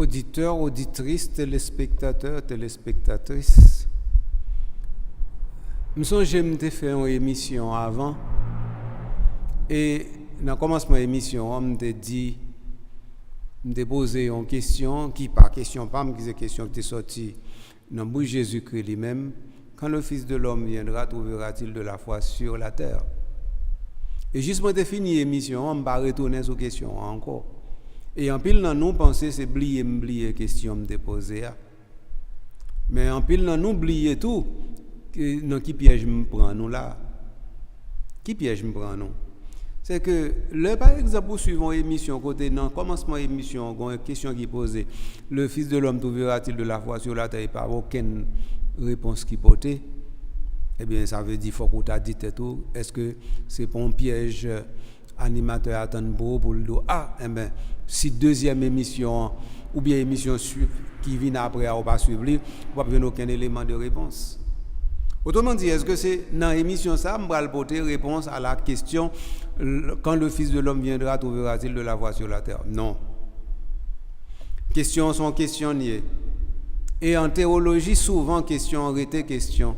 Auditeurs, auditrices, téléspectateurs, téléspectatrices. Je me souviens que j'ai fait une émission avant. Et dans le commencement de l'émission, on m'a dit, je posé une question, qui pas question, pas mais une question qui est sortie dans le bouche de Jésus-Christ lui-même. Quand le Fils de l'homme viendra, trouvera-t-il de la foi sur la terre? Et juste pour finir l'émission, on va retourner sur la question encore. Et en pile, nous pensons c'est oublier la question que je posée. Mais en pile, nous oublions tout. Dans qui piège me prend nous là? Qui piège me prend nous? C'est que, par exemple, suivant l'émission, côté dans le commencement de l'émission, il y a une question qui est posée. Le Fils de l'homme trouvera-t-il de la foi sur la terre? Pas aucune réponse qui portait. Eh bien, ça veut dire qu'il faut que tu aies dit tout. Est-ce que c'est pour un piège animateur attendre pour le dire, eh bien, si deuxième émission ou bien émission qui vient après, on va suivre, on va pas aucun élément de réponse. Autrement dit, est-ce que c'est dans l'émission ça, on va porter réponse à la question quand le Fils de l'homme viendra, trouvera-t-il de la foi sur la terre? Non. Questions sont questionnées. Et en théologie, souvent, questions ont été questions.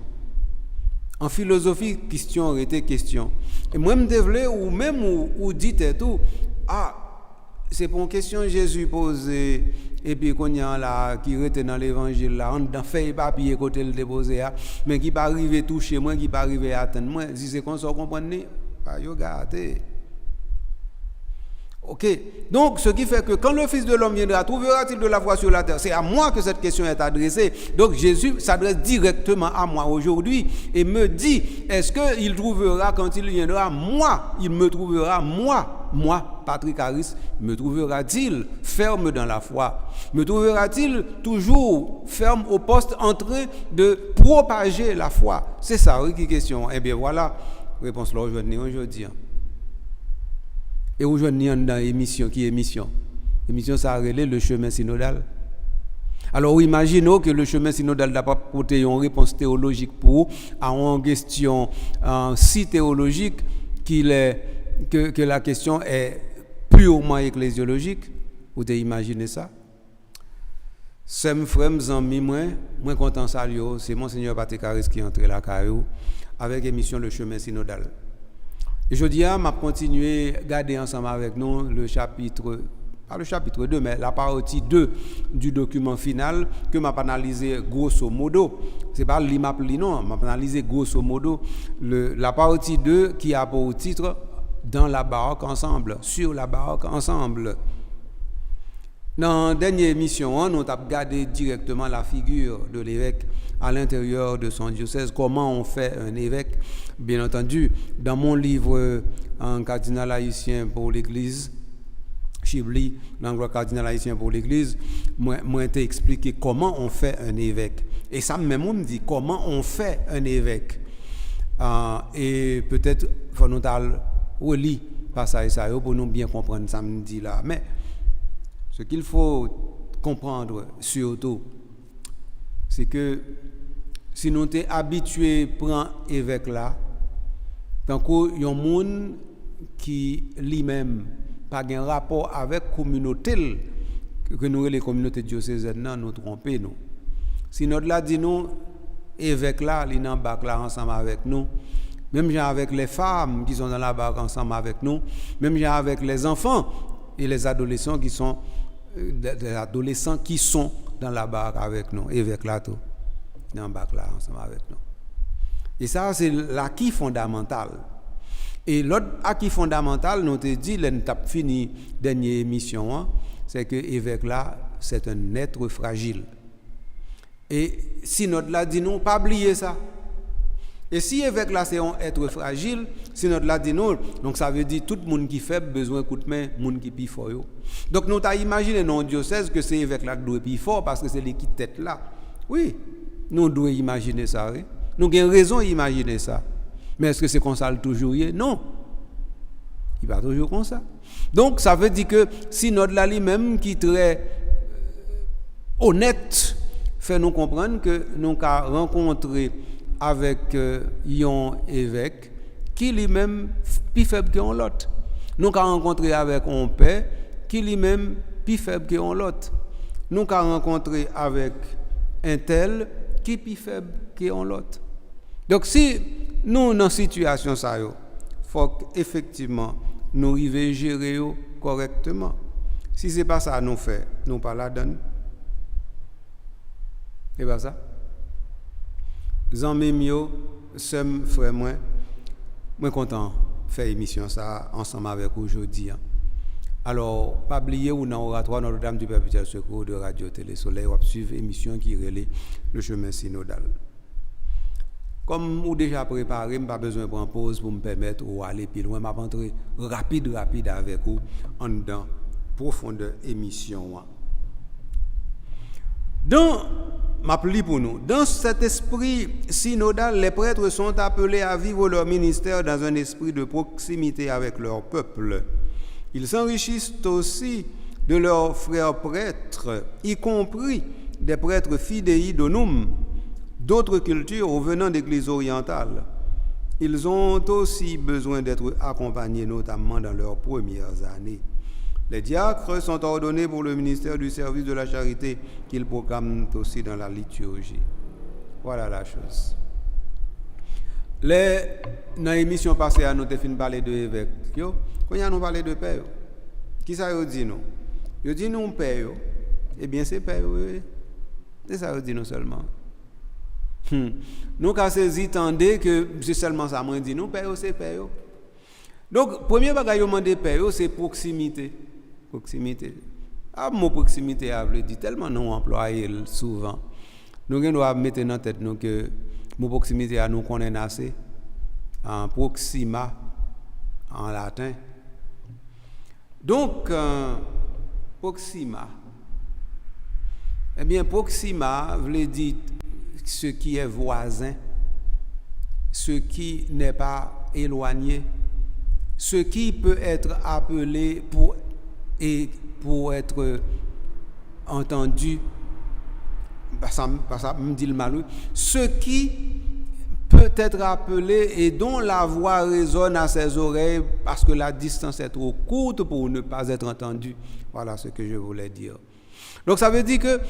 En philosophie, questions ont été questions. Et moi, je me ou même ou dites tout, c'est pour une question Jésus posée, et puis qu'on y a là, qui était dans l'évangile, là, on a fait papier côté le déposé, mais qui pas arriver toucher moi, qui pas arriver atteindre moi. Si c'est comme ça, vous comprenez? Pas yo gâté. Ok. Donc, ce qui fait que quand le Fils de l'homme viendra, trouvera-t-il de la foi sur la terre? C'est à moi que cette question est adressée. Donc, Jésus s'adresse directement à moi aujourd'hui et me dit, est-ce qu'il trouvera quand il viendra, moi, il me trouvera, moi, Patrick Harris, me trouvera-t-il ferme dans la foi? Me trouvera-t-il toujours ferme au poste en train de propager la foi? C'est ça, oui, qui question. Eh bien, voilà, réponse là aujourd'hui. Et aujourd'hui, on a dans l'émission, qui est émission? L'émission, ça a relé le chemin synodal. Alors, imaginons que le chemin synodal n'a pas apporté une réponse théologique pour à une question si théologique que la question est purement ecclésiologique. Vous avez imaginé ça? C'est mes frères, mes amis, moi content salut, c'est Monseigneur Patrick Harris qui est entré là avec l'émission Le Chemin synodal. Et je dis, je vais continuer à garder ensemble avec nous le chapitre, pas le chapitre 2, mais la partie 2 du document final que je vais analyser grosso modo. Ce n'est pas l'imapli, non, je vais analyser grosso modo la partie 2 qui a pour titre Dans la baraque ensemble, sur la baraque ensemble. Dans la dernière émission, on a regardé directement la figure de l'évêque à l'intérieur de son diocèse, comment on fait un évêque. Bien entendu, dans mon livre Un cardinal haïtien pour l'Église, Chibli, dans le cardinal haïtien pour l'Église, moi t'ai expliqué comment on fait un évêque. Et ça même on me dit comment on fait un évêque. Et peut-être faut nous relire passage ça pour nous bien comprendre ça me dit là. Mais ce qu'il faut comprendre surtout, c'est que si nous sommes habitués à prendre évêque là, tant qu'il y a un monde qui lui-même pas un rapport avec la communauté, que nous les communautés diocésaines, nous trompons nous. Si notre là dit nous, évêque là, il est dans la barque là ensemble avec nous, même avec les femmes qui sont dans la barque ensemble avec nous, même avec les enfants et les adolescents qui sont dans la barque avec nous, évêque là tout, dans la barque là ensemble avec nous. Et ça, c'est l'acquis fondamental. Et l'autre acquis fondamental, nous te dit, nous avons fini la dernière émission, c'est que l'évêque là, c'est un être fragile. Et si notre là dit non, pas oublier ça. Et si l'évêque là, c'est un être fragile, si notre là dit non, donc ça veut dire tout le monde qui fait besoin de coup de main, le monde qui est plus fort. Donc nous avons imaginé dans le diocèse que c'est l'évêque là qui doit être plus fort parce que c'est lui qui tête là. Oui, nous devons imaginer ça. Oui? Nous avons raison d'imaginer ça. Mais est-ce que c'est comme ça toujours? Non. Il va toujours comme ça. Donc ça veut dire que si notre là lui-même qui est très honnête, fait nous comprendre que nous avons rencontré avec un évêque qui lui-même plus faible que l'autre. Nous avons rencontré avec un père qui lui-même plus faible que l'autre. nous avons rencontré avec un tel qui est plus faible que l'autre. Donc si nous dans cette situation, il faut effectivement nous arriver à gérer correctement. Si ce n'est pas ça nous fait, nous pas la donne. Et pas ça. Zanmi mio, sem frère moi content faire émission ça ensemble avec vous aujourd'hui. Alors, pas oublier ou dans l'oratoire Notre-Dame du Perpétuel Secours de Radio Télé Soleil, ou suivre émission qui relève le chemin synodal. Comme vous déjà préparé, je n'ai pas besoin de prendre pause pour me permettre d'aller plus loin. Je vais rentrer rapide avec vous en dans profonde émission. Dans cet esprit synodal, les prêtres sont appelés à vivre leur ministère dans un esprit de proximité avec leur peuple. Ils s'enrichissent aussi de leurs frères prêtres, y compris des prêtres fidei donum, d'autres cultures venant d'églises orientales. Ils ont aussi besoin d'être accompagnés, notamment dans leurs premières années. Les diacres sont ordonnés pour le ministère du service de la charité qu'ils proclament aussi dans la liturgie. Voilà la chose. Dans l'émission passée, nous avons parlé de l'évêque. Quand nous avons parlé de père, qui ça veut dire nous? Ils disent nous père. Eh bien, c'est père. C'est ça veut dire nous seulement. Nous avons saisi tendez que c'est seulement ça. Moi, dit nous père, c'est père. Donc, premier bagage que demande père, c'est proximité. Proximité. Ah, mot proximité a veut dire tellement non employé souvent. Nous devons mettre dans tête nous que mot proximité à nous connaît assez en proxima en latin. Donc proxima. Eh bien proxima veut dire ce qui est voisin, ce qui n'est pas éloigné, ce qui peut être appelé pour être entendu, ça me dit le mal, ce qui peut être appelé et dont la voix résonne à ses oreilles parce que la distance est trop courte pour ne pas être entendu. Voilà ce que je voulais dire. Donc ça veut dire que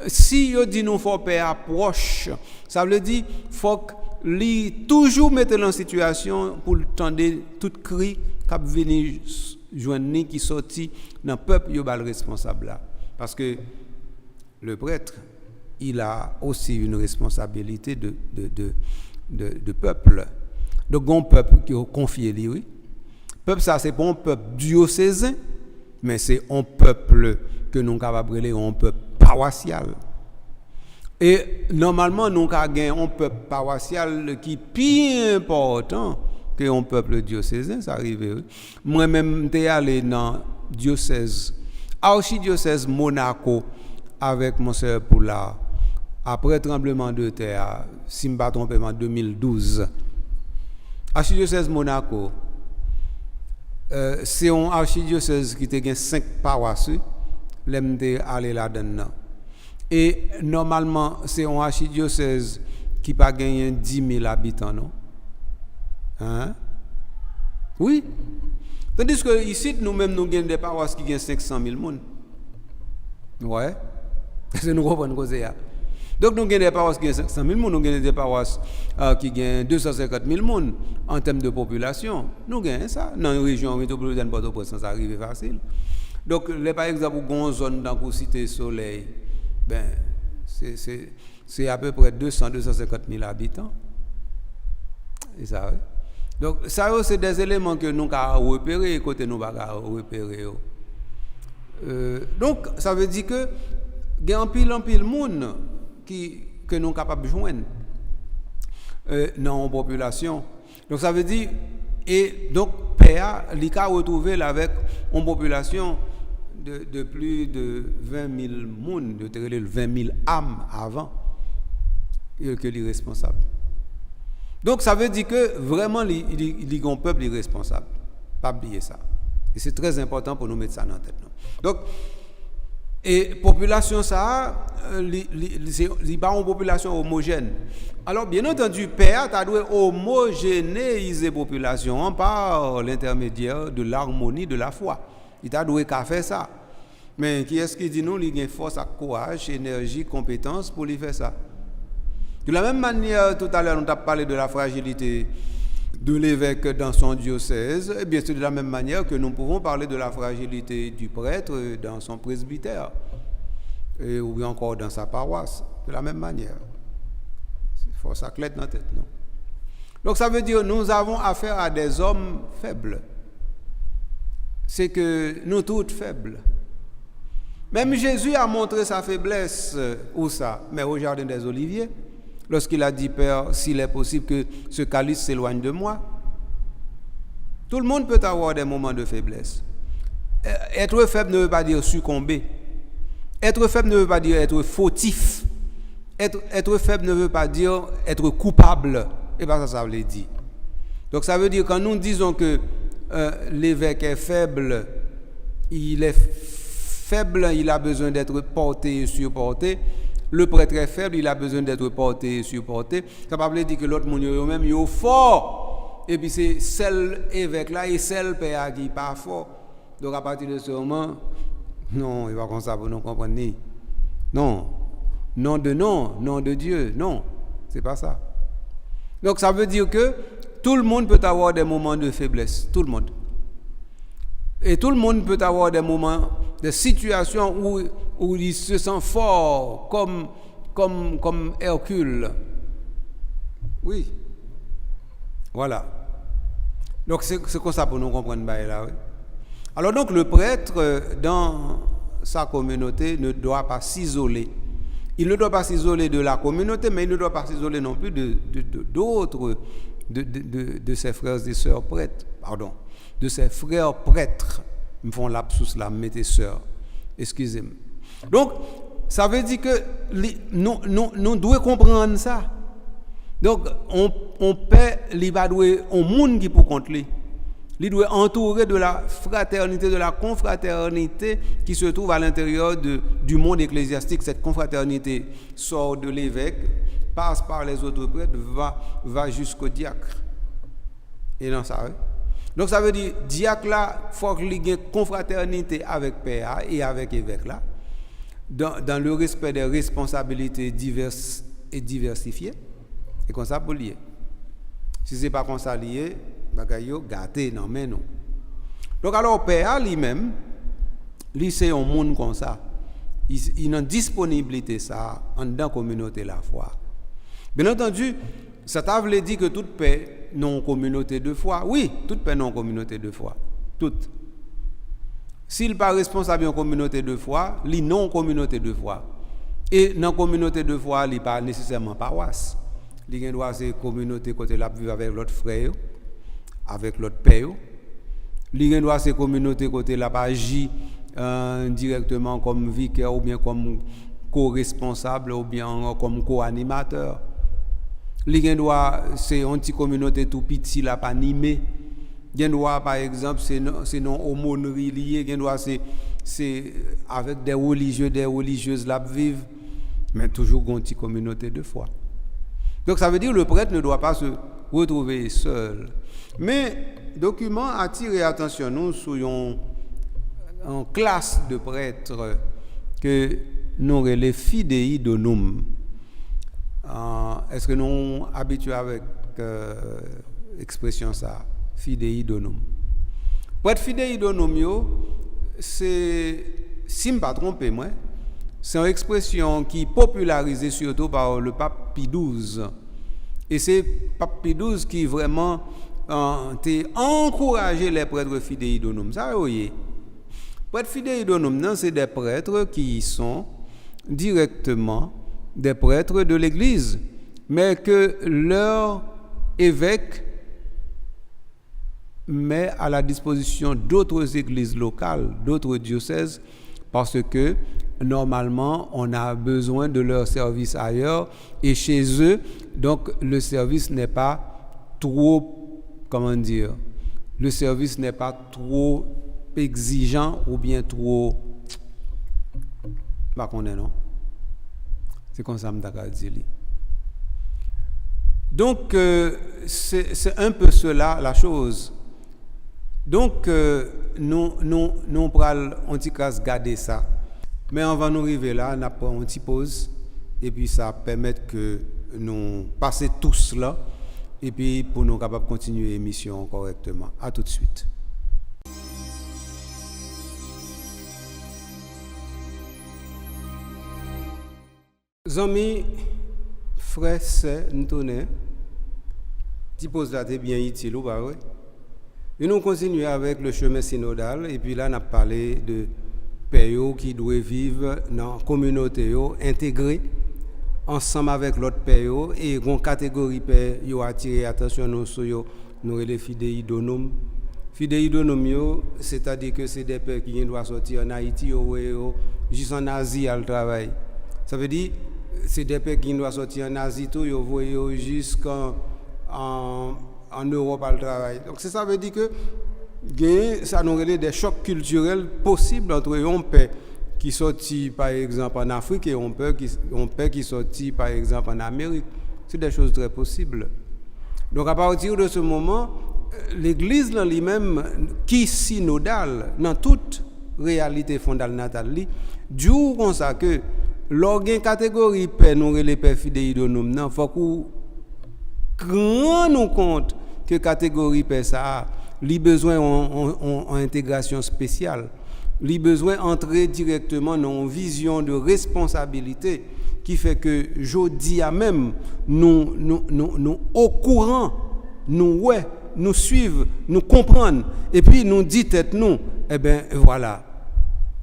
si on dit nous faut faire approche, ça veut dire faut toujours mettre en situation pour tendre tout cri cap venir joindre qui sorti dans le peuple yo bal responsable là, parce que le prêtre il a aussi une responsabilité de peuple. Donc un peuple qui est confié lui, oui. Peuple ça c'est pas un peuple diocésain, mais c'est un peuple que nous capable appeler un peuple paroissial. Et normalement nous avons un peuple paroissial qui est plus important que un peuple diocésain, ça arrive. Moi-même j'étais allé dans diocèse archidiocèse Monaco avec mon sœur Poula après tremblement de terre, si je ne me pas trompé, en 2012. Archidiocèse Monaco, c'est un archidiocèse qui a 5 paroisses, l'aime aller là-dedans. Et normalement, c'est un archidiocèse qui n'a pas gagné 10 000 habitants, non? Hein? Oui. Tandis que ici, nous-mêmes, nous avons des paroisses qui ont 500 000 personnes. Ouais. C'est nous comprenons cause ça. Donc nous avons des paroisses qui ont 500 000 personnes, nous avons des paroisses qui ont 250 000 personnes en termes de population. Nous avons ça. Dans une région métropolitaine, Port-au-Prince, ça arrive facile. Donc, par exemple, dans une zone dans la Cité Soleil, ben, c'est à peu près 200-250 000 habitants. Et ça, oui. Donc, ça, c'est des éléments que nous avons repérés, côté nous avons repérés. Donc, ça veut dire que il y a un pile de monde que nous sommes capables de joindre dans la population. Donc, ça veut dire, et donc, PA, il a retrouvé avec une population de plus de 20 000 personnes, de 20 000 âmes avant que les responsables. Donc ça veut dire que vraiment les peuple est responsable. Pas oublier ça. Et c'est très important pour nous mettre ça dans la tête. Donc et population ça c'est pas une population homogène. Alors bien entendu PA tu doit homogénéiser population par l'intermédiaire de l'harmonie de la foi. Il t'a doué qu'à faire ça. Mais qui est-ce qui dit nous, il a force, courage, énergie, compétence pour lui faire ça? De la même manière, tout à l'heure, on a parlé de la fragilité de l'évêque dans son diocèse, et bien c'est de la même manière que nous pouvons parler de la fragilité du prêtre dans son presbytère, ou bien encore dans sa paroisse, de la même manière. Il faut ça clair dans la tête, non? Donc ça veut dire que nous avons affaire à des hommes faibles. C'est que nous tous faibles. Même Jésus a montré sa faiblesse, où ça? Mais au jardin des Oliviers. Lorsqu'il a dit, Père, s'il est possible que ce calice s'éloigne de moi. Tout le monde peut avoir des moments de faiblesse. Être faible ne veut pas dire succomber. Être faible ne veut pas dire être fautif. Être faible ne veut pas dire être coupable. Et bien ça veut dire. Donc ça veut dire quand nous disons que l'évêque est faible, il a besoin d'être porté et supporté. Le prêtre est faible, il a besoin d'être porté et supporté. Ça ne veut pas dire que l'autre monde même il est fort. Et puis c'est celle évêque là et celle père qui n'est pas fort. Donc à partir de ce moment, non, il va comme ça pour nous comprendre. Non, nom de Dieu, non, c'est pas ça. Donc ça veut dire que tout le monde peut avoir des moments de faiblesse, tout le monde. Et tout le monde peut avoir des moments, des situations où il se sent fort, comme Hercule. Oui. Voilà. Donc c'est comme ça pour nous comprendre là. Oui. Alors donc le prêtre, dans sa communauté, ne doit pas s'isoler. Il ne doit pas s'isoler de la communauté, mais il ne doit pas s'isoler non plus d'autres, de ses frères et sœurs prêtres. Pardon. De ses frères prêtres. Ils me font lapsus là, mettez sœurs. Excusez-moi. Donc, ça veut dire que nous devons comprendre ça. Donc, on paie les badoués au monde qui pour contre lui. Il doit entourer de la fraternité, de la confraternité qui se trouve à l'intérieur du monde ecclésiastique. Cette confraternité sort de l'évêque, passe par les autres prêtres, va jusqu'au diacre. Et non, ça, oui. Donc ça veut dire, diacre là, il faut qu'il y ait confraternité avec père et avec évêque là, dans le respect des responsabilités diverses et diversifiées, et comme ça pour lier. Si ce n'est pas comme ça lié, bagayo gâté, non mais non. Donc alors père lui-même, lui c'est un monde comme ça. Il a une disponibilité ça en dans la communauté la foi. Bien entendu, ça t'a voulu dire que toute paix non communauté de foi. Oui, toute paix non communauté de foi. Toute. S'il n'est pas responsable en communauté de foi, il non communauté de foi. Et dans la communauté de foi, il n'est pas nécessairement paroisse. Il doit c'est communauté côté la vivre avec l'autre frère, avec l'autre père. Il doit c'est communauté côté la pas agir directement comme vicaire ou bien comme co-responsable ou bien comme co-animateur. Il doit c'est une petite communauté tout petit la pas animée. Il doit par exemple c'est non aumônerie lié, il doit c'est avec des religieux des religieuses la vivre mais toujours une petite communauté de foi. Donc ça veut dire que le prêtre ne doit pas se retrouver seul. Mais document attire attention nous sur une classe de prêtres que nous les fidei donum. Est-ce que nous sommes habitués avec l'expression ça, fidei donum? Prêtre fidei donum, c'est, si je ne me trompe pas, moi, c'est une expression qui est popularisée surtout par le pape Pie XII. Et c'est pape Pie XII qui vraiment a encouragé les prêtres fidei donum. Ça, vous voyez. Prêtres fidei donum, c'est des prêtres qui sont directement des prêtres de l'Église, mais que leur évêque met à la disposition d'autres églises locales, d'autres diocèses, parce que normalement, on a besoin de leur service ailleurs et chez eux, donc le service n'est pas trop, comment dire, le service n'est pas trop exigeant ou bien trop, pas qu'on est, non? C'est comme ça que je dis. Donc, c'est un peu cela la chose. Donc, nous prenons un petit casse garder ça. Mais avant nous arriver là, nous prenons une petite pause. Et puis, ça permet que nous passions tout cela. Et puis, pour nous capables de continuer l'émission correctement. À tout de suite. Amis, frères, sœurs, nous tournons. Petit pause là, c'est bien utile ou pas, oui? Et nous continuons avec le chemin synodal. Et puis là, on a parlé de pères qui doivent vivre dans la communauté intégrée, ensemble avec l'autre père. Et une catégorie père qui a attiré l'attention sur nous, les fidèles donomes. Fidèles donomes, c'est-à-dire que c'est des pères qui doivent sortir en Haïti ou juste en Asie à le travail. Ça veut dire c'est des pères qui doivent sortir en Asie, tout, ils voient jusqu'en Europe à le travail. Donc ça veut dire que ça nous relève des chocs culturels possibles entre un père qui sortit par exemple en Afrique et un père qui sortit par exemple en Amérique. C'est des choses très possibles. Donc à partir de ce moment, l'Église dans lui-même, qui est synodale dans toute réalité fondamentale, du comme ça que l'organe catégorie père nous les pères fidèles de nous, il faut qu'on rende nous compte que catégorie père ça a besoin en intégration spéciale, il besoin d'entrer directement dans une vision de responsabilité qui fait que je dis à même nous au courant, nous suivre, nous comprendre et puis nous dit tête nous, eh bien voilà,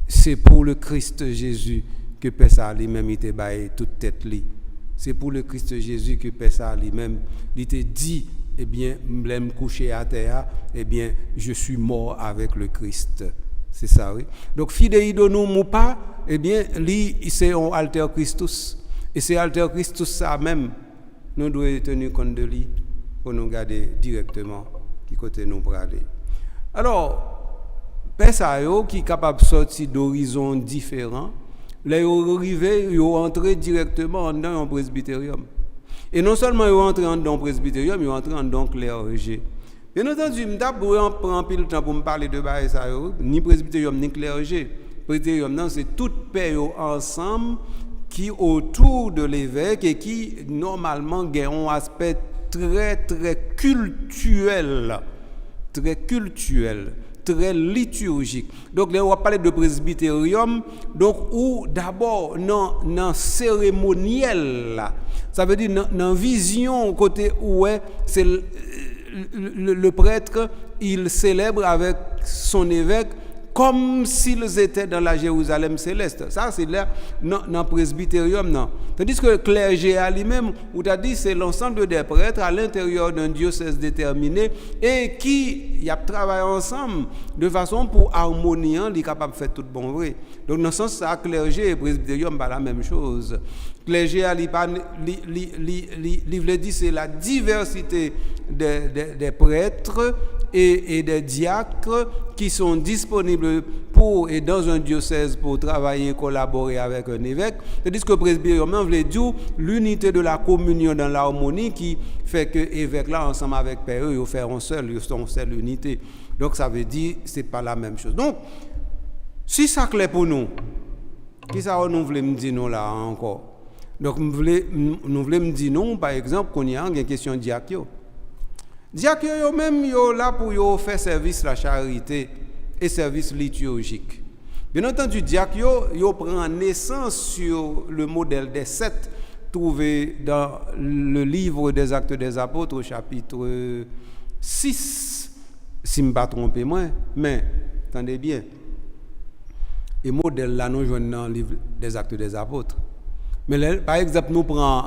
c'est pour le Christ Jésus que Père ça lui-même il t'a baillé toute tête li. C'est pour le Christ Jésus que Père ça lui-même il t'a dit eh bien me coucher à terre, eh bien je suis mort avec le Christ. C'est ça oui. Donc fidèle de nous ou pas, eh bien lui c'est un alter Christus et c'est alter Christus ça même nous devons tenir compte de lui pour nous garder directement qui côté nous pour aller. Alors Père ça qui est capable de sortir d'horizons différents. Là, ils arrivent, ils entrent directement dans un presbytérium. Et non seulement ils entrent dans un presbytérium, ils entrent dans un clergé. Bien entendu, je ne prends pas le temps pour me parler de ça, ni presbytérium, ni clergé. Presbytérium, non, c'est toute paix ensemble qui autour de l'évêque et qui, normalement, ont un aspect très, très cultuel. Très cultuel. Très liturgique. Donc là on va parler de presbytérium donc où d'abord dans cérémoniel là. Ça veut dire dans vision côté où c'est le prêtre il célèbre avec son évêque comme s'ils étaient dans la Jérusalem céleste. Ça c'est là dans le presbytérium non. Tandis que le clergé à lui-même, où tu as dit, c'est l'ensemble des prêtres à l'intérieur d'un diocèse déterminé et qui y a travaillé ensemble de façon pour harmonier, il est capable de faire tout bon vrai. Donc dans ce sens, ça, clergé et presbytérium, pas la même chose. Clergé, il dit c'est la diversité des prêtres et des diacres qui sont disponibles pour et dans un diocèse pour travailler, collaborer avec un évêque. Tandis que le presbytérium veut dire l'unité de la communion dans l'harmonie qui fait que l'évêque là ensemble avec Père ils font une seule unité. Donc ça veut dire c'est pas la même chose. Donc si ça clair pour nous, qui ça nous voulons me dire non là encore. Donc nous voulons me dire non par exemple qu'on y a une question diacre. Diacre yo même yo là pour yo faire service la charité et service liturgique. Bien entendu, diacre yo prend naissance sur le modèle des 7 trouvé dans le livre des Actes des Apôtres au chapitre 6 si je ne me pas trompé moi, mais attendez bien. Et modèle là nous joignons dans le livre des Actes des Apôtres. Mais là, par exemple, nous prenons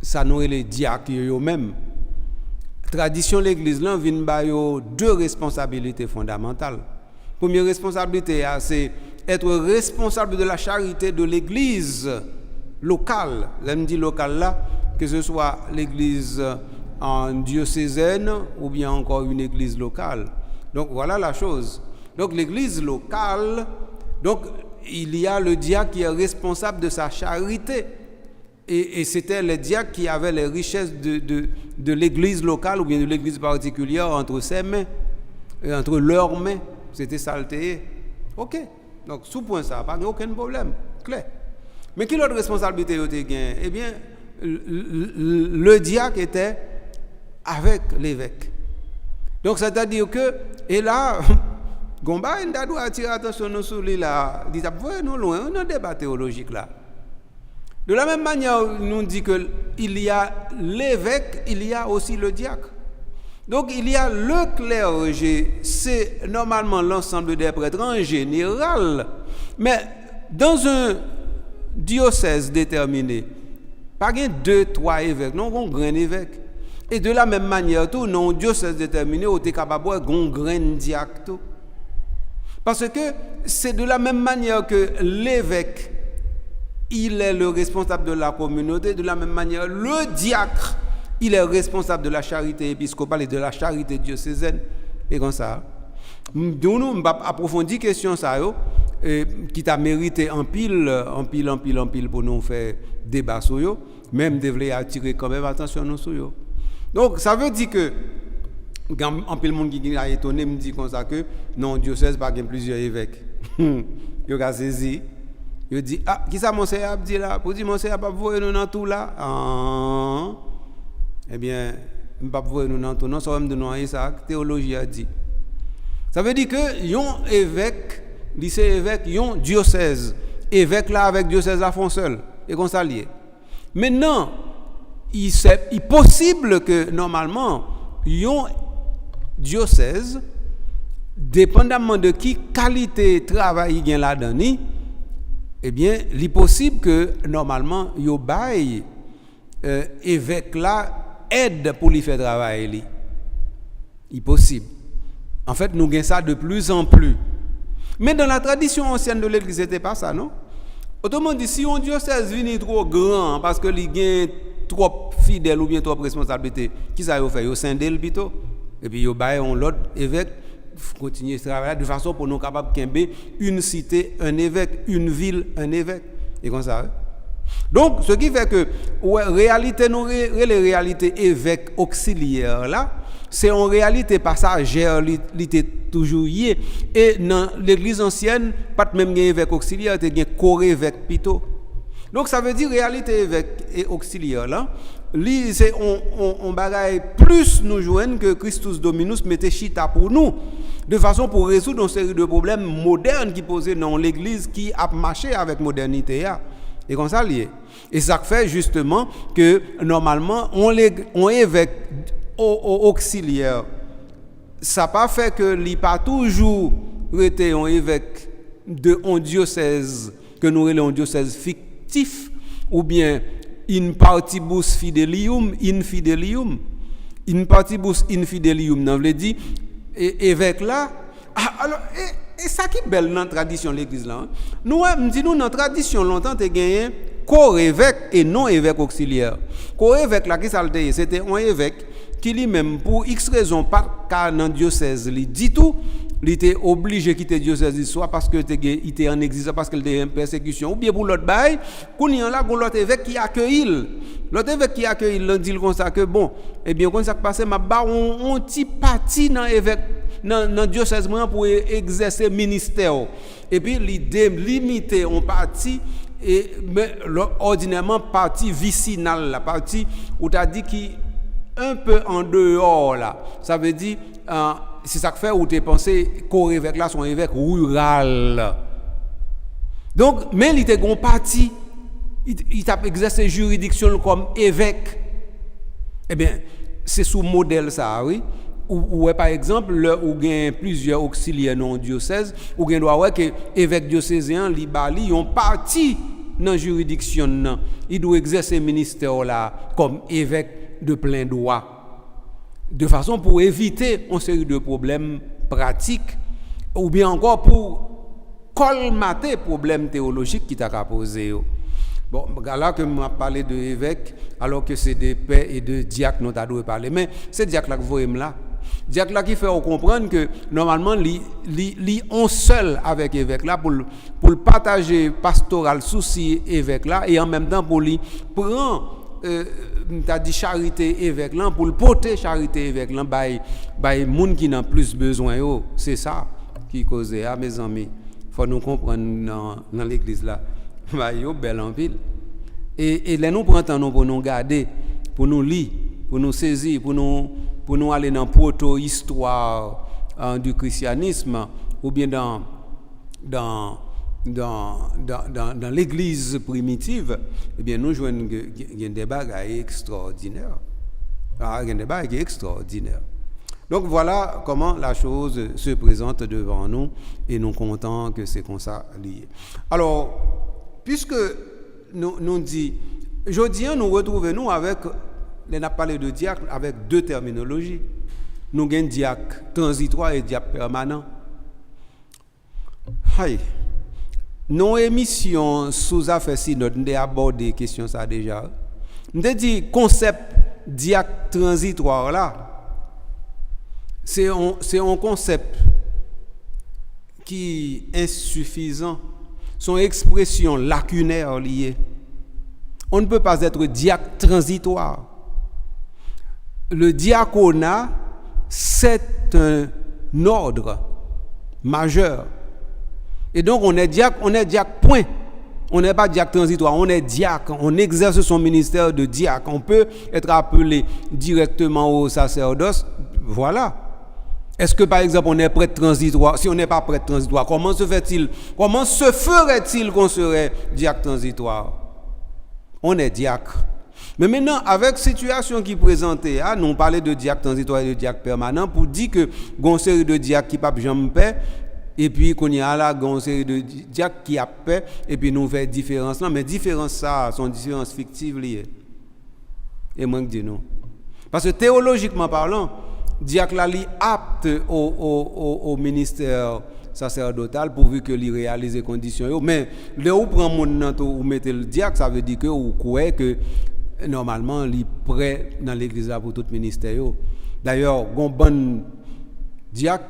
ça nous les diacres yo même. Tradition de l'Église là vient ba deux responsabilités fondamentales. Première responsabilité c'est être responsable de la charité de l'Église locale. J'aime dire locale là que ce soit l'Église en diocésaine ou bien encore une église locale. Donc voilà la chose. Donc l'église locale, donc il y a le diacre qui est responsable de sa charité. Et c'était le diacre qui avait les richesses de l'église locale ou bien de l'église particulière entre ses mains. entre leurs mains. C'était saleté. OK. Donc, sous point ça, pas aucun problème. Clair. Mais qui l'autre responsabilité a gagné? Eh bien, le diacre était avec l'évêque. Donc, c'est-à-dire que, et là, Gomba, il doit attirer attention sur lui là. Il dit, nous loin, on a un débat théologique là. De la même manière, nous dit qu'il y a l'évêque, il y a aussi le diacre. Donc, il y a le clergé, c'est normalement l'ensemble des prêtres en général. Mais dans un diocèse déterminé, pas qu'il y ait 2, 3 évêques, non, on a un grand évêque. Et de la même manière, tout, dans un diocèse déterminé, on est capable d'avoir un grand diacre. Tout. Parce que c'est de la même manière que l'évêque, il est le responsable de la communauté, de la même manière, le diacre, il est responsable de la charité épiscopale et de la charité diocésaine. Et comme ça, nous avons approfondi la question ça, qui t'a mérité en pile pour nous faire débat sur eux, même devrait attirer quand même attention sur eux. Donc, ça veut dire que, en pile monde qui a étonné me dit comme ça que non, diocèse pas plusieurs évêques. Il a saisi. Il dit, ah, qui ça monsieur a dit là? Pour dire, monsieur a pas voir nous dans tout là? Ah. Eh bien, je ne pas voir nous dans tout. Non, ça va me donner ça, la théologie a dit. Ça veut dire que, yon évêque, lycée évêque, yon diocèse. Évêque là avec diocèse là font seul. Et qu'on s'allie. Maintenant, il est possible que, normalement, yon diocèse, dépendamment de qui qualité de travail il y a là-dedans, eh bien, il est possible que, normalement, yo bail évêque là aide pour lui faire travailler. Il est possible. En fait, nous gagnons ça de plus en plus. Mais dans la tradition ancienne de l'Église, ce n'était pas ça, non? Autrement dit, si un diocèse vient trop grand parce que il gagne trop fidèles ou bien trop responsabilités, qui ça va faire? Il scindé plutôt. Et puis, il bail on l'autre évêque continuer ce travail de façon pour nous capables de une cité, un évêque, une ville, un évêque. Et comme ça. Donc, ce qui fait que réalité, les réalités évêques auxiliaires là, c'est en réalité passagère, l'été toujours y. Et dans l'église ancienne, pas même un évêque auxiliaire, il y a un co-évêque plutôt. Donc, ça veut dire réalité évêque et auxiliaire là. C'est on bagaille plus nous joindre que Christus Dominus mettait chita pour nous, de façon pour résoudre une série de problèmes modernes qui posaient dans l'église qui a marché avec modernité. Et comme ça lié. Et ça fait justement que normalement on évêque auxiliaire. Ça pas fait que il pas toujours été un évêque de un diocèse que nous relèvons un diocèse fictif ou bien in partibus fidelium infidelium. In partibus infidelium, ça veut dire évêque là. Alors et ça qui est belle dans la tradition de l'église là. Nous dans la tradition longtemps tu gagné co-évêque et non évêque auxiliaire. Co-évêque là qui ça c'était un évêque qui lui-même pour X raison pas car dans diocèse il dit tout, il était obligé de quitter diocèse soit parce que il était en exil parce qu'il était en persécution ou bien pour l'autre bail, qu'on y en là l'autre évêque qui accueille. L'autre évêque qui accueille il dit comme ça que bon, eh bien quand ça passe m'a ba on petit parti dans évêque dans diocèse pour exercer ministère et puis l'idée limiter on parti et mais ordinairement partie vicinale la partie où tu as dit qui un peu en dehors là ça veut dire c'est ça que fait où tu pensé qu'au évêque là son évêque rural donc mais il était gon parti il t'a exercé juridiction comme évêque eh bien c'est sous modèle ça oui ou par exemple où gain plusieurs auxiliaires non diocèse ou gain doit que évêque diocésain li bali ont parti dans juridiction nan il doit exercer ministère là comme évêque de plein droit de façon pour éviter une série de problèmes pratiques ou bien encore pour colmater problèmes théologiques qui t'a posé. Bon, là que m'a parlé de évêque alors que c'est des pères et de diacres dont on doit parler mais c'est diacre là que vous voyez là. Diacre là qui fait comprendre que normalement li on seul avec évêque là pour le partager pastoral souci évêque là et en même temps pour lui prendre t'as dit charité évêque là pour le porter charité évêque là by moun qui n'a plus besoin yo, c'est ça qui cause mes amis. Faut nous comprendre dans l'église là. Bah yo bel en ville. Et là nous prend temps pour nous garder, pour nous lire, pour nous saisir, pour nous aller dans proto-histoire du christianisme ou bien dans l'église primitive, eh bien nous jouons des bagages extraordinaires. Des bagages extraordinaires. Donc voilà comment la chose se présente devant nous et nous comptons que c'est comme ça lié. Alors, puisque nous dit, aujourd'hui nous retrouvons avec, on a parlé de diacre avec deux terminologies. Nous avons diacre transitoire et diacre permanent. Hey. Nos émissions sous affaires synode, nous avons abordé la question ça déjà. Nous avons dit concept diacre transitoire là. C'est un concept qui est insuffisant. Son expression lacunaire liée. On ne peut pas être diacre transitoire. Le diaconat, c'est un ordre majeur. Et donc on est diacre point. On n'est pas diacre transitoire, on est diacre, on exerce son ministère de diacre. On peut être appelé directement au sacerdoce. Voilà. Est-ce que par exemple on est prêtre transitoire? Si on n'est pas prêtre transitoire, comment se ferait-il qu'on serait diacre transitoire? On est diacre. Mais maintenant, avec la situation qui est présentée, nous parlons de diacre transitoire et de diacre permanent pour dire que il y a une série de diacres qui ne peuvent jamais paix, et puis qu'on y a là une série de diacres qui a paix, et puis nous faisons différence là. Mais différence ça, sont différences fictives liées. Et moi je dis non. Parce que théologiquement parlant, diacre là est apte au ministère sacerdotal pourvu que lui réalise les conditions. Mais le ou prend mon ou mettez le diacre, ça veut dire que ou croit que normalement il est prêt dans l'église là pour tout ministère. D'ailleurs, un bon diacre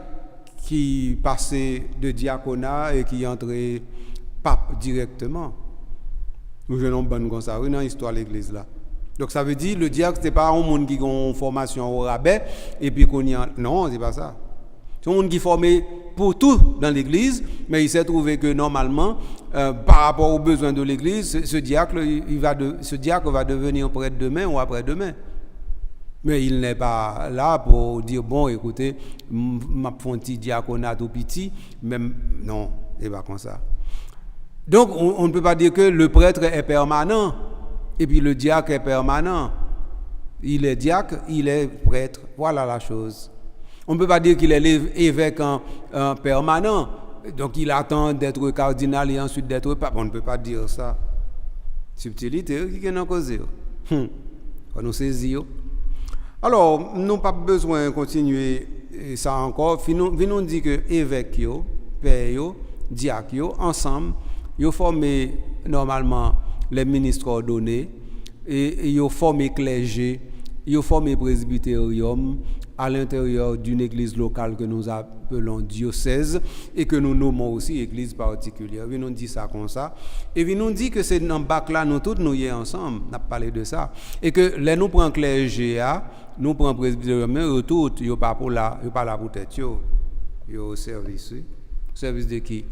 qui passait de diaconat et qui entrait pape directement. Nous venons bon comme ça dans l'histoire de l'église là. Donc ça veut dire le diacre c'est pas un monde qui a une formation au rabais et puis qu'on y a non, c'est pas ça. C'est un monde qui est formé pour tout dans l'église, mais il s'est trouvé que normalement par rapport aux besoins de l'église, ce diacre va devenir prêtre demain ou après-demain. Mais il n'est pas là pour dire bon écoutez, m'a fait un petit diaconat tout petit, même non, c'est pas comme ça. Donc on ne peut pas dire que le prêtre est permanent. Et puis le diacre est permanent. Il est diacre, il est prêtre. Voilà la chose. On ne peut pas dire qu'il est évêque en permanent. Donc il attend d'être cardinal et ensuite d'être pape. On ne peut pas dire ça. Subtilité, qui est en cause. On nous saisit. Alors, nous n'avons pas besoin de continuer ça encore. Nous dit que évêque, père, diacre, ensemble, ils forment normalement les ministres ordonnés et ils ont formé clergé, ils ont formé presbytérium à l'intérieur d'une église locale que nous appelons diocèse et que nous nommons aussi église particulière. Ils nous dit ça comme ça. Et ils nous dit que c'est dans le bac là, nous tous nous y sommes ensemble, on a parlé de ça. Et que là nous prenons clergé, nous prenons presbytérium, mais eux tous, ils ne sont pas là pour tête, ils sont au service. Au service de qui?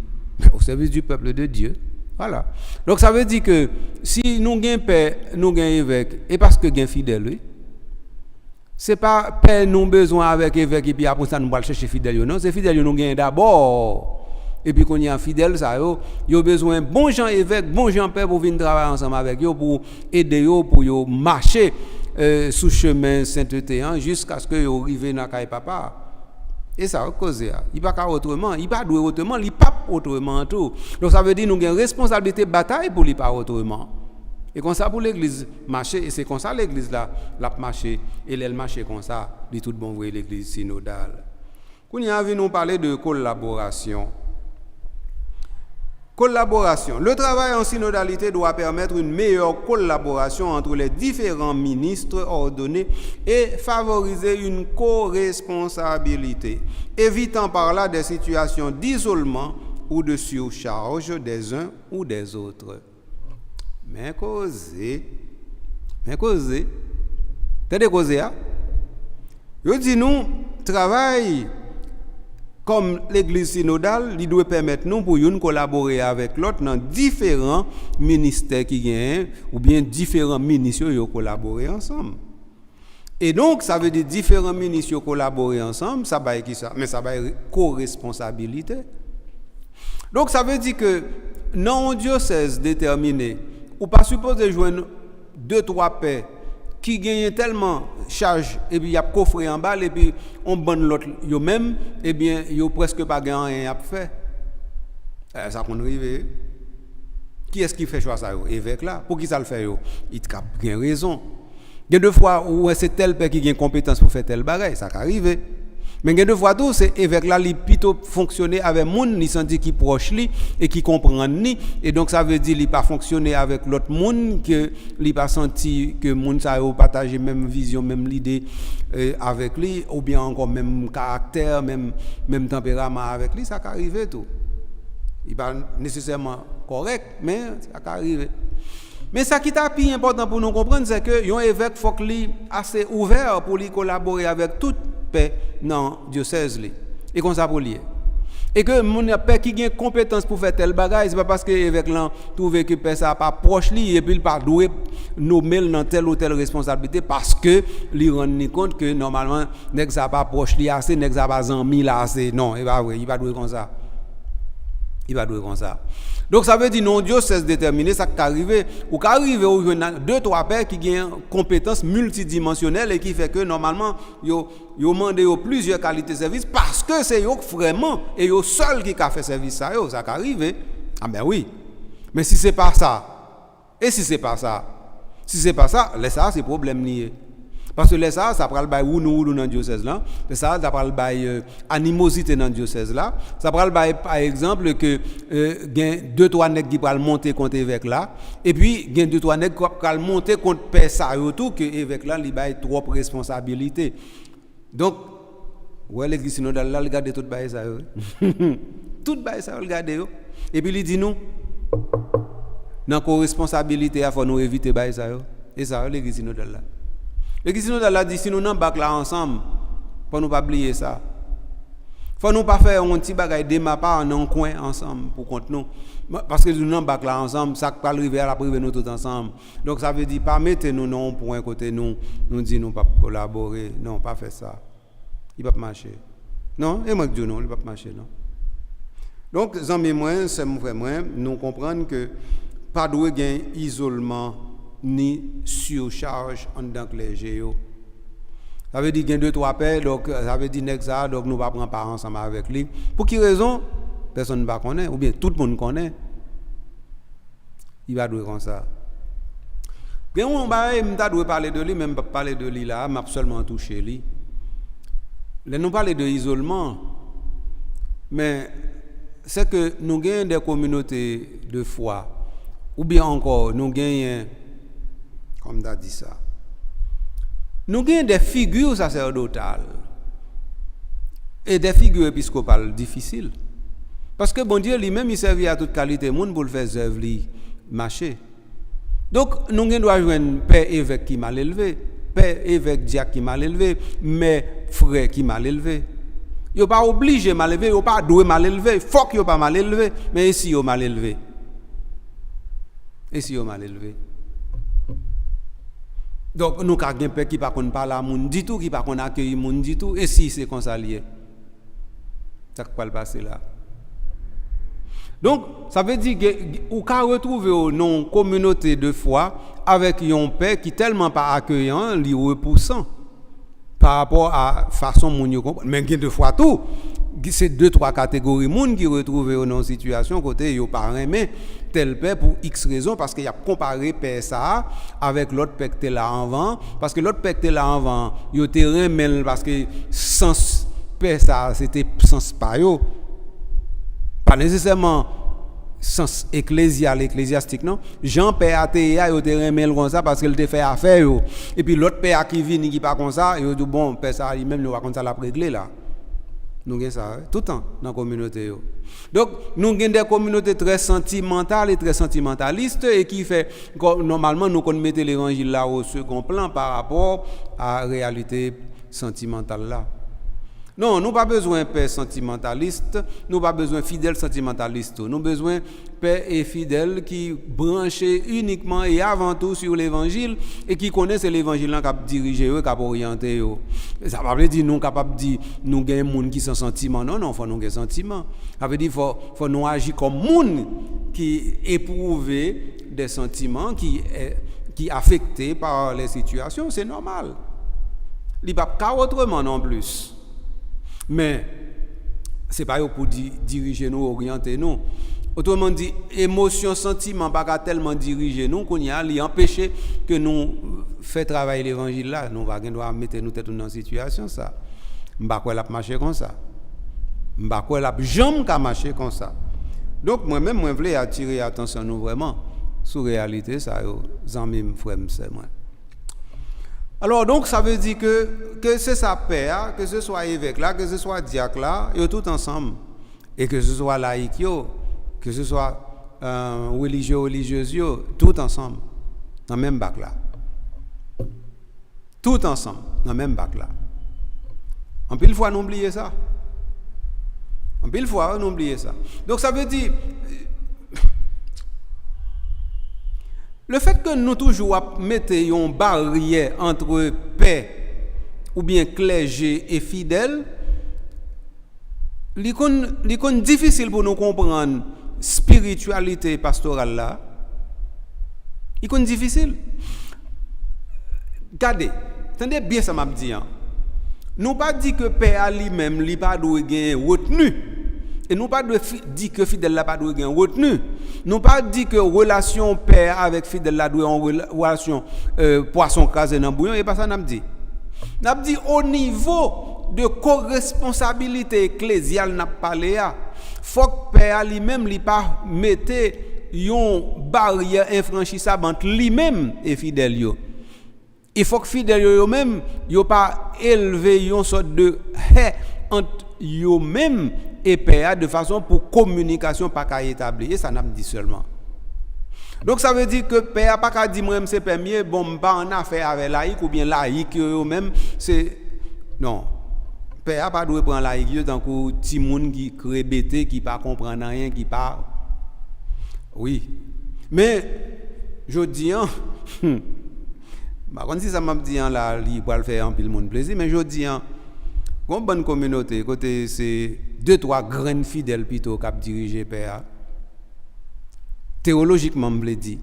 Au service du peuple de Dieu. Voilà. Donc ça veut dire que si nous avons père, nous avons évêque, et parce que nous avons fidèle, oui, ce n'est pas père nous besoin avec évêque et puis après ça nous allons chercher fidèle, non, c'est fidèle nous avons d'abord. Et puis quand il y a un fidèle, ça, il a besoin de bon gens évêque, bon gens père pour venir travailler ensemble avec eux, pour aider eux, pour marcher sous chemin sainteté jusqu'à ce que vous arriviez dans le papa. Et ça, cause, il va pas autrement, il va douer autrement, il pas autrement tout. Donc ça veut dire nous avons une responsabilité de bataille pour lui pas autrement. Et comme ça pour l'église marcher, et c'est comme ça l'église là l'a marché et elle marche comme ça, dit tout bon vrai l'église synodale. Quand il y a nous parler de collaboration. Collaboration. Le travail en synodalité doit permettre une meilleure collaboration entre les différents ministres ordonnés et favoriser une co-responsabilité, évitant par là des situations d'isolement ou de surcharge des uns ou des autres. Mais causer, Mais causer. T'as causer hein? Yo dit nous travail comme l'église synodale, il doit permettre nous pour nous collaborer avec l'autre dans différents ministères qui gagnent ou bien différents ministères qui collaborer ensemble. Et donc ça veut dire différents ministères collaborer ensemble, ça va qui ça, mais ça va co-responsabilité. Donc ça veut dire que dans un diocèse déterminé, ou pas supposé joindre 2-3 pères qui gagnent tellement charge et puis y a coffre en bas et puis on bonne l'autre yo même et bien yo presque pas gagnant rien à faire. Ça qu'on arrive. Qui est-ce qui fait choix ça yo? Évêque là. Pour qui ça le fait yo? Il a bien raison. Il y a deux fois où c'est tel père qui a compétence pour faire tel bagage, ça arrive. Mais il y a deux fois tout, c'est évêque là, il plutôt fonctionner avec monde, il senti qui proche lui et qui comprend ni, et donc ça veut dire il pas fonctionner avec l'autre monde que il pas senti que monde ça a partagé même vision, même l'idée avec lui, ou bien encore même caractère, même tempérament avec lui, ça arrive tout. Il pas nécessairement correct, mais ça arrive. Mais ça qui est plus important pour nous comprendre, c'est que un évêque faut qu'il assez ouvert pour lui collaborer avec toute paix dans le diocèse. Et comme ça pour lui. Et que mon père qui a compétence pour faire tel bagage, c'est pas parce que l'évêque là trouve que père ça pas proche lui et puis il pas doué nommer dans telle ou telle responsabilité parce que lui rend compte que normalement nèg ça pas proche lui assez, nèg ça pas ami là assez. Non, il va doué comme ça. Il va doué comme ça. Donc ça veut dire non diocèse déterminé ça qu'arriver ou qu'arriver au 2-3 pères qui ont compétences multidimensionnelles et qui fait que normalement yo demandé plusieurs qualités de service parce que c'est yo vraiment et yo seul qui a fait service ça qu'arrive. Ah ben oui. Mais si c'est pas ça si c'est pas ça laisse ça c'est problème lié. Parce que ça prend le bail ou nous dans le diocèse là, ça prend le bail animosité dans le diocèse là, ça prend le bail par exemple que gain 2-3 nèg qui pral monter contre évêque là et puis gain 2-3 nèg qui pral monter contre père ça tout que évêque là li bail trop responsabilité. Donc ouais l'église synodale là regarder tout bail ça tout bail ça regarder yo et puis il dit nous dans co-responsabilité il faut nous éviter bail ça et ça l'église synodale là. L'église synodale a dit si nous n'en bac là ensemble, faut nous pas oublier ça. Faut nous pas faire un petit bagage déma pas en coin ensemble pour contre nous. Parce que nous n'en bac là ensemble, ça pas arriver à la priver nous tous ensemble. Donc ça veut dire pas mettre nous non pour un côté nous dit nous pas collaborer, non pas faire ça. Il pas marcher. Non, et moi je dis non, il pas marcher non. Donc amis moi, c'est vraiment nous comprendre que pas doit gain isolement ni surcharge en tant que les ça veut dire qu'il y a 2-3 pères donc ça veut dire que ça donc nous pas prendre part ensemble avec lui pour quelle raison personne ne va connaître ou bien tout le monde connaît il va douer comme ça bien on va doit parler de lui même pas parler de lui là m'a seulement touché lui là nous parler de isolement mais c'est que nous gagnons des communautés de foi ou bien encore nous gagnons comme tu as dit ça. Nous avons des figures sacerdotales et des figures épiscopales difficiles. Parce que bon Dieu lui-même, il servait à toute qualité de monde pour le faire œuvre, marcher. Donc, nous devons jouer un père évêque qui m'a élevé, père évêque diacre qui m'a élevé, mais frère qui m'a élevé. Il n'est pas obligé de m'élever, il n'est pas doué mal élevé, il faut qu'il ne pas mal élevé, mais ici, il est mal élevé. Ici, il est mal élevé. Donc, nous avons un père qui ne parle pas à monde du tout, qui ne parle pas accueillir monde du tout, et si c'est comme ça lié. Ça va le passer là. Donc, ça veut dire qu'on peut retrouver une communauté de foi avec un père qui n'est tellement pas accueillant, li repoussant par rapport à la façon dont nous comprenons. Mais il y a deux fois tout. C'est 2-3 catégories de monde qui retrouvent dans une situation côté yo pas aimer tel père pour X raison parce qu'il a comparé père ça avec l'autre père qui là avant parce que l'autre père qui là avant yo te remel parce que sens père ça c'était sens pas yo pas nécessairement sens ecclésiastique non Jean père athée yo te remel comme ça parce qu'il te fait affaire yo et puis l'autre père qui vient qui pas comme ça yo dit bon père ça lui même nous va comme ça la régler là. Nous avons ça tout le temps dans la communauté. Donc, nous avons des communautés très sentimentales et très sentimentalistes et qui fait normalement nous mettons l'évangile là au second plan par rapport à la réalité sentimentale là. Non, nous n'avons pas besoin de père sentimentaliste, nous n'avons pas besoin de fidèles sentimentalistes. Nous avons besoin de père et fidèles qui branchent uniquement et avant tout sur l'évangile et qui connaissent l'évangile qui a dirigé, qui a orienté. Ça ne veut pas dire nous capables de dire nous avons des gens qui sont sentiments. Non, il faut nous avoir des sentiments. Ça veut dire qu'il faut nous agir comme des gens qui éprouvent des sentiments, qui sont affectés par les situations. C'est normal. Il n'y a pas autrement non plus. Mais ce n'est pas pour diriger nous, orienter nous. Autrement dit, émotion, sentiment, pas tellement diriger nous qu'on y a empêcher que nous fassions travailler l'évangile là. Nous devons mettre nous tête dans une situation ça. Je ne sais pas marcher comme ça. Je ne sais pas jamais marcher comme ça. Donc moi-même, je voulais attirer l'attention nous vraiment sur la réalité ça. Amis, frères, moi. Alors donc ça veut dire que c'est sa père, que ce soit évêque là, que ce soit diacre là, ils sont tous ensemble. Et que ce soit laïc, que ce soit religieux, religieuse, tout ensemble, dans le même bac là. Tout ensemble, dans le même bac là. En pile fois, on oublie ça. En pile fois, on oublie ça. Donc ça veut dire... Le fait que nous toujours mettons une barrière entre paix ou bien clergé et fidèle, c'est difficile pour nous comprendre spiritualité pastorale là. C'est difficile. Regardez, attendez bien ça m'a dit. Nous pas dit que paix à lui-même lui pas doit gagner retenu. Et nous pas dit que fidèle là pas doit gagner retenu. Nous pas dit que relation père avec fidèle là doit en relation poisson crasé dans bouillon et pas ça n'a dit. N'a dit au niveau de co-responsabilité ecclésiale n'a parlé à faut que père lui-même lui pas mettre une barrière infranchissable entre lui-même et fidèle yo. Il faut que fidèle yo même yo pas élever une sorte de haie entre yo même et père de façon pour communication pas qu'à établir et ça n'a dit seulement. Donc ça veut dire que père pas qu'à dire moi c'est premier bon pas en affaire avec laïc ou bien laïc eux même c'est non. Père pas doit prendre laïc tant que petit monde qui crébété qui pas comprendre rien qui pas oui. Mais je dis bah quand si ça m'a dit là il va le faire en pile monde plaisir mais je dis une bonne communauté côté c'est 2-3 graines fidèles plutôt qui dirigent père. Théologiquement me dit.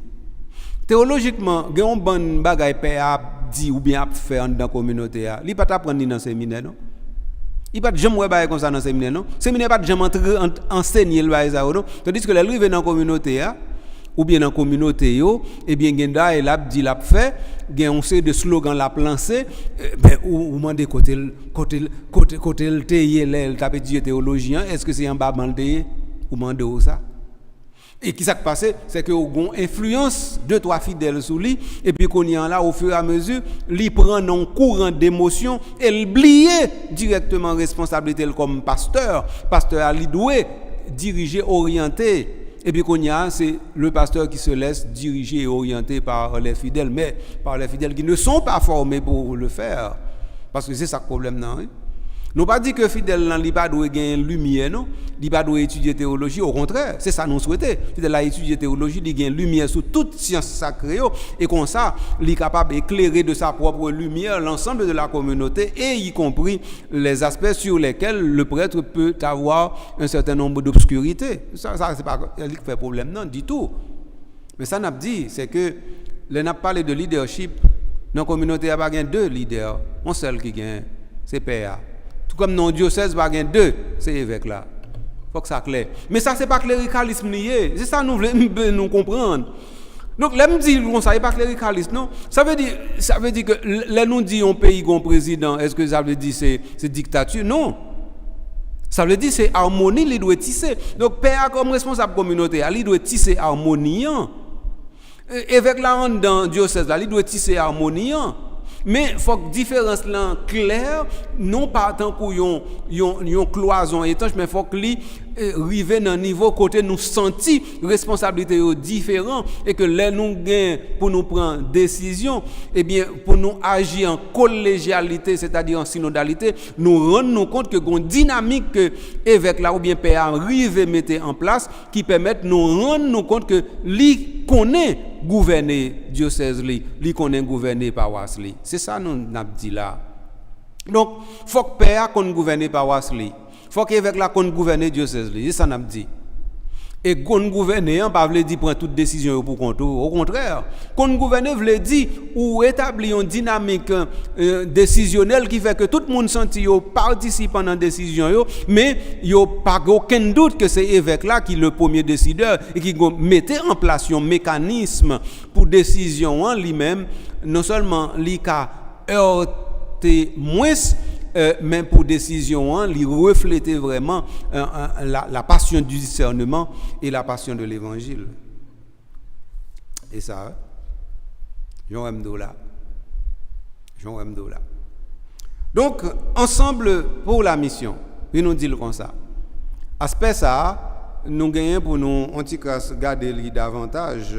Théologiquement, il y a une bonne bagaille père dit ou bien faire dans la communauté il pas t'apprendre dans séminaire non. Il pas jamais ouais comme ça dans séminaire non. Séminaire pas jamais enseigner le bail ça non. Tandis que les arrivé dans la communauté ou bien dans la communauté yo et bien genda et l'a dit l'a fait gen on sait de slogan l'a lancé ou demander côté le théel t'a dit théologien est-ce que c'est en bas mandé ou mandé ça et qui s'est passé c'est que on influence 2-3 fidèles sur lui et puis qu'on y en là au fur et à mesure lui prend un courant d'émotion et oublier directement responsabilité comme pasteur à lui doit diriger orienter. Et puis qu'on y a, c'est le pasteur qui se laisse diriger et orienter par les fidèles, mais par les fidèles qui ne sont pas formés pour le faire. Parce que c'est ça le problème. Non, hein? Nous pas dit que fidèle n'a pas doit gagner lumière, non? Il pas doit étudier théologie, au contraire, c'est ça nous souhaitons. Fidèle a étudié théologie, il gagne lumière sur toute science sacrée et comme ça, il est capable d'éclairer de sa propre lumière l'ensemble de la communauté et y compris les aspects sur lesquels le prêtre peut avoir un certain nombre d'obscurités. Ça c'est pas elle qui fait problème non du tout. Mais ça n'a pas dit, c'est que les n'a parlé de leadership dans la communauté, il y a pas 2 leaders, un seul qui gagne, c'est PA. Tout comme dans le diocèse, il y a 2, c'est évêque là. Il faut que ça clair. Mais ça, c'est pas cléricalisme lié. C'est ça que nous comprendre. Donc, là, me dit ça n'est pas cléricalisme, non? Ça veut dire que là, nous dit un pays un président, est-ce que ça veut dire c'est dictature? Non. Ça veut dire c'est harmonie, il doit tisser. Donc, père comme responsable communauté, il doit tisser harmonie. Évêque là, dans le diocèse, il doit tisser harmonie. Mais il faut que différence là claire, non pas tant qu'on yon cloison étanche, mais il faut que li rive dans niveau côté nous senti responsabilité différent et que les nous gain pour nous prendre décision, et bien pour nous agir en collégialité, c'est-à-dire en synodalité, nous rendre compte que gon dynamique que évêque là ou bien père arrive mettre en place qui permettent nous rendre compte que li connaît gouverner diocèse li connaît gouverner paroisse li. C'est ça nous n'a dit là. Donc faut que père connaît gouverner paroisse li. Faut que évêque là connaît gouverner diocèse li. C'est ça n'a dit. Et qu'on gouverner pas veut dire prendre toute décision pour compte. Au contraire, qu'on gouverner veut dire ou établir une dynamique décisionnelle qui fait que tout le monde senti yo participant dans décision yo, mais yo pas aucun doute que c'est évêque là qui le premier décideur et qui mettait en place un mécanisme pour décision en lui-même, non seulement li ka heurter moins mais pour décision, il reflétait vraiment la passion du discernement et la passion de l'évangile. Et ça, Jean-M. Dola. Donc, ensemble pour la mission, il nous dit comme ça. Aspect ça, nous gagnons pour nous, en tout cas, garder davantage.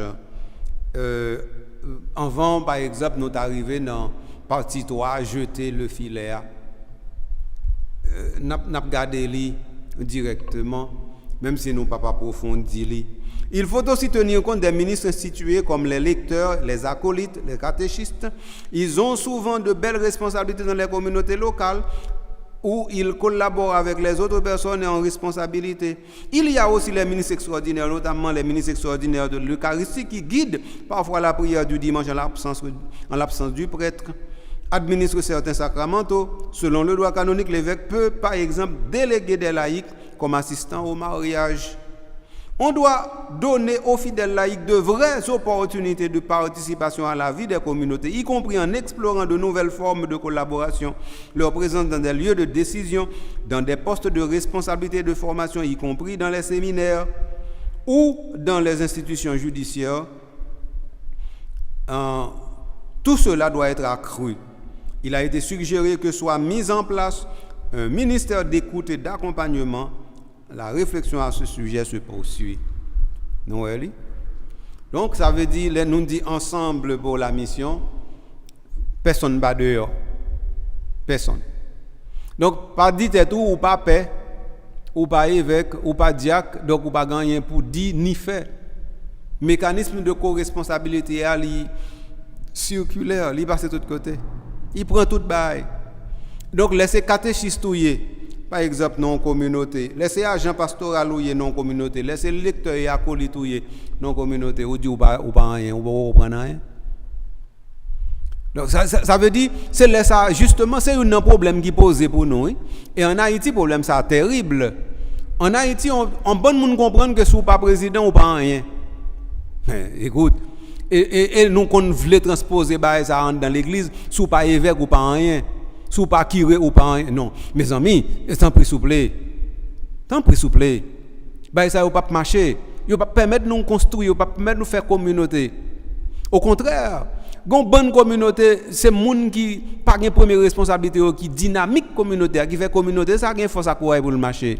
Avant, par exemple, nous arrivons dans partie 3, jeter le filet. N'a regardé li directement, même si nous pas approfondi li. Il faut aussi tenir compte des ministres institués comme les lecteurs, les acolytes, les catéchistes. Ils ont souvent de belles responsabilités dans les communautés locales où ils collaborent avec les autres personnes et en responsabilité. Il y a aussi les ministres extraordinaires, notamment les ministres extraordinaires de l'Eucharistie qui guident parfois la prière du dimanche en l'absence du prêtre. Administre certains sacramentaux. Selon le droit canonique, l'évêque peut, par exemple, déléguer des laïcs comme assistants au mariage. On doit donner aux fidèles laïcs de vraies opportunités de participation à la vie des communautés, y compris en explorant de nouvelles formes de collaboration. Leur présence dans des lieux de décision, dans des postes de responsabilité et de formation, y compris dans les séminaires ou dans les institutions judiciaires, tout cela doit être accru. Il a été suggéré que soit mis en place un ministère d'écoute et d'accompagnement. La réflexion à ce sujet se poursuit. Non, Eli? Donc, ça veut dire, nous dit ensemble pour la mission, personne ne va dehors. Personne. Donc, pas dit tout ou pas paix, ou pas évêque, ou pas diacre, donc ou pas gagner pour dire ni faire. Mécanisme de co-responsabilité, il circulaire, il passe de tout côté. Il prend tout bail. Donc laissez catéchistes touiller, par exemple non communauté, laissez agent pastoral touiller non communauté, laissez lecteur et acolyte touiller non communauté, ou dit ou pas rien, ou pas prendre rien. Donc ça veut dire c'est ça justement c'est un problème qui pose pour nous. Hein? Et en Haïti problème ça terrible. En Haïti on bon monde comprendre que si ou pas président ou pas rien. Écoute, et nous qu'on voulait transposer ça dans l'église, sous pas évêque ou pas rien, sous pas curé ou pas rien. Non, mes amis, tant pis s'il vous plaît. Ça va pas marcher. Il va pas permettre nous construire, il va pas permettre nous faire communauté. Au contraire, une bonne communauté, c'est monde qui pas une première responsabilité qui dynamique communautaire, qui fait communauté, ça a une force à courir pour le marché.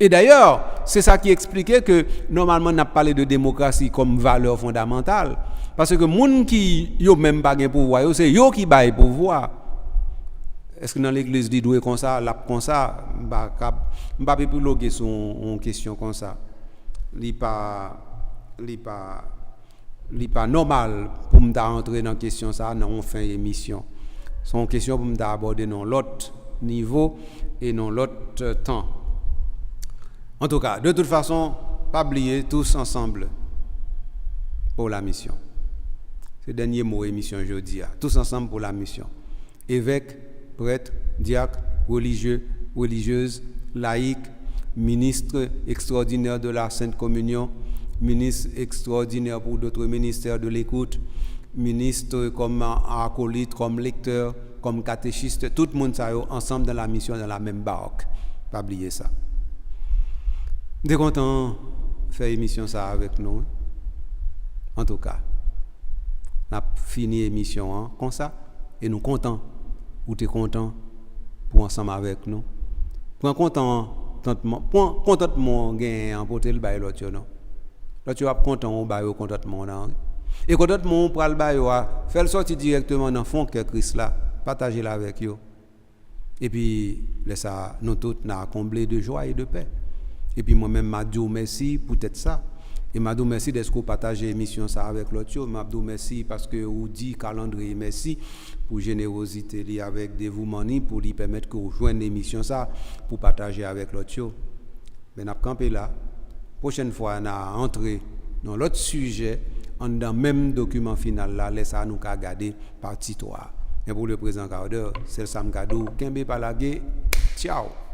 Et d'ailleurs, c'est ça qui expliquait que normalement on a parlé de démocratie comme valeur fondamentale. Parce que les gens qui n'ont même pas de pouvoir, c'est eux qui ont le pouvoir. Est-ce que dans l'église, ils doivent comme ça, comme ça, je ne vais pas plus loguer sur une question comme ça. Ce n'est pas normal pour me entrer dans la question ça, dans une fin d'émission. C'est une question pour me aborder dans l'autre niveau et dans l'autre temps. En tout cas, de toute façon, pas oublier tous ensemble pour la mission. C'est le dernier mot émission aujourd'hui. Tous ensemble pour la mission. Évêques, prêtres, diacres, religieux, religieuses, laïcs, ministres extraordinaires de la Sainte Communion, ministres extraordinaires pour d'autres ministères de l'écoute, ministres comme acolytes, comme lecteurs, comme catéchistes, tout le monde ça ensemble dans la mission, dans la même barque. Pas oublier ça. Nous sommes contents de faire l'émission ça avec nous. En tout cas, on a fini l'émission comme ça. et nous contents ou tu es content pour ensemble avec nous. Prends contentement gain pour te le bail l'autre non. Là tu vas content au bail contentement non. Et contentement pour le bail faire sortir directement dans fond que Christ là, partager là avec eux. Et puis laisse ça nous tous n'a comblé de joie et de paix. Et puis moi-même m'a dit merci pour peut-être ça. Et m'a dit merci d'être qu'on partage l'émission ça avec l'autre. M'a dit merci parce que vous dit calendrier merci pour générosité li avec dévouement ni pour lui permettre que vous joignez l'émission ça pour partager avec l'autre. Ben n'a campé là. Prochaine fois on a entré dans l'autre sujet dans même document final là laisse ça nous ka garder partie 3. Et pour le présent quart d'heure, c'est le Sam Kadou, Kembe Palagé. Ciao.